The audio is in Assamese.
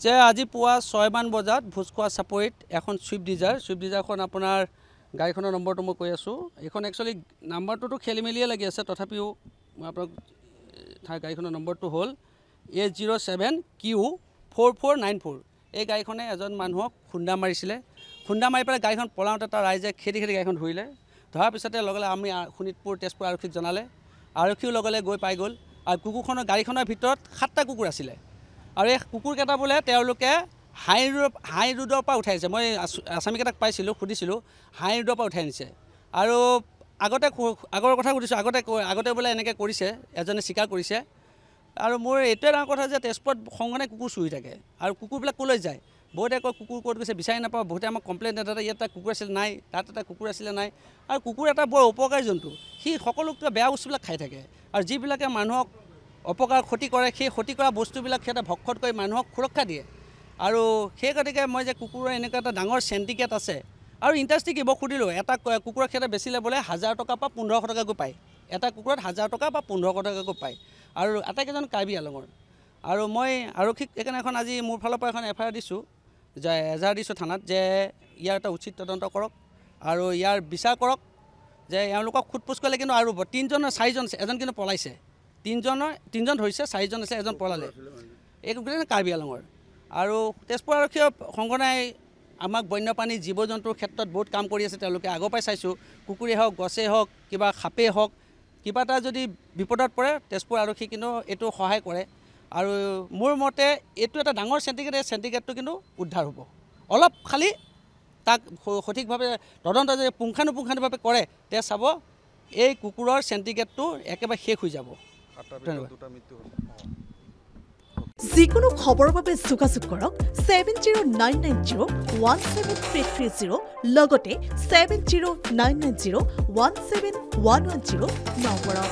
যে আজি পুৱা 6 মান বজাত ভোজখোৱা চাপৰিত এখন সুইফট ডিজাৰখন আপোনাৰ গাড়ীখনৰ নম্বৰটো মই কৈ আছোঁ এইখন একচুৱেলি নাম্বাৰটোতো খেলিমেলিয়ে লাগি আছে তথাপিও মই আপোনাক গাড়ীখনৰ নম্বৰটো হ'ল A07Q4494 এই গাড়ীখনে এজন মানুহক খুন্দা মাৰিছিলে খুন্দা মাৰি পেলাই গাড়ীখন পলাওঁতে তাৰ ৰাইজে খেদি গাড়ীখন ধৰিলে ধৰাৰ পিছতে লগে আমি শোণিতপুৰ তেজপুৰ আৰক্ষীক জনালে আৰক্ষীও লগে গৈ পাই গ'ল আৰু কুকুৰখনৰ গাড়ীখনৰ ভিতৰত 7টা কুকুৰ আছিলে আৰু এই কুকুৰকেইটা বোলে তেওঁলোকে হাই ৰোডৰ পৰা উঠাইছে মই আসামীকেইটাক পাইছিলোঁ সুধিছিলোঁ হাই ৰোডৰ পৰা উঠাই নিছে আৰু আগৰ কথা সুধিছোঁ আগতে বোলে এনেকৈ কৰিছে এজনে স্বীকাৰ কৰিছে আৰু মোৰ এইটোৱে ডাঙৰ কথা যে তেজপুৰত সংঘনে কুকুৰ চুৰি থাকে আৰু কুকুৰবিলাক ক'লৈ যায় বহুতে কয় কুকুৰ ক'ত গৈছে বিচাৰি নাপাওঁ বহুতে আমাক কমপ্লেইন এটা ইয়াত এটা কুকুৰ আছিল নাই তাত এটা কুকুৰ আছিলে নাই আৰু কুকুৰ এটা বৰ উপকাৰী জন্তু সি সকলো বেয়া বস্তুবিলাক খাই থাকে আৰু যিবিলাকে মানুহক অপকাৰ ক্ষতি কৰে সেই ক্ষতি কৰা বস্তুবিলাক সিহঁতে ভক্ষণ কৰি মানুহক সুৰক্ষা দিয়ে আৰু সেই গতিকে মই যে কুকুৰৰ এনেকুৱা এটা ডাঙৰ চেণ্টিকেট আছে আৰু ইণ্টাৰেষ্টিং কি মই সুধিলোঁ এটা কুকুৰক সিহঁতে বেচিলে বোলে 1000 টকা পৰা 1500 টকাকৈ পায় এটা কুকুৰত 1000 টকা বা 1500 টকাকৈ পায় আৰু আটাইকেইজন কাৰ্বি আলঙৰ আৰু মই আৰক্ষীক সেইকাৰণে এখন আজি মোৰ ফালৰ পৰা এখন FIR দিছোঁ যে এজাহাৰ দিছোঁ থানাত যে ইয়াৰ এটা উচিত তদন্ত কৰক আৰু ইয়াৰ বিচাৰ কৰক যে এওঁলোকক সোধপোছ কৰিলে কিন্তু আৰু 4জন এজন কিন্তু পলাইছে 3জন ধৰিছে 4জন আছে এজন পলালে এই গোটেই কাৰ্বি আলঙৰ আৰু তেজপুৰ আৰক্ষীয়ে সংগঠনে আমাক বন্যপ্ৰাণী জীৱ জন্তুৰ ক্ষেত্ৰত বহুত কাম কৰি আছে তেওঁলোকে আগৰ পৰাই চাইছোঁ কুকুৰেই হওক গছেই হওক কিবা সাপেই হওক কিবা এটা যদি বিপদত পৰে তেজপুৰ আৰক্ষী কিন্তু এইটো সহায় কৰে আৰু মোৰ মতে এইটো এটা ডাঙৰ চেণ্টিকেটটো কিন্তু উদ্ধাৰ হ'ব অলপ খালি তাক সঠিকভাৱে তদন্ত যদি পুংখানুপুংখানুভাৱে কৰে তে চাব এই কুকুৰৰ চেণ্টিকেটটো একেবাৰে শেষ হৈ যাব যিকোনো খবৰৰ বাবে যোগাযোগ কৰক 7099017330 লগতে 7099017110 নম্বৰত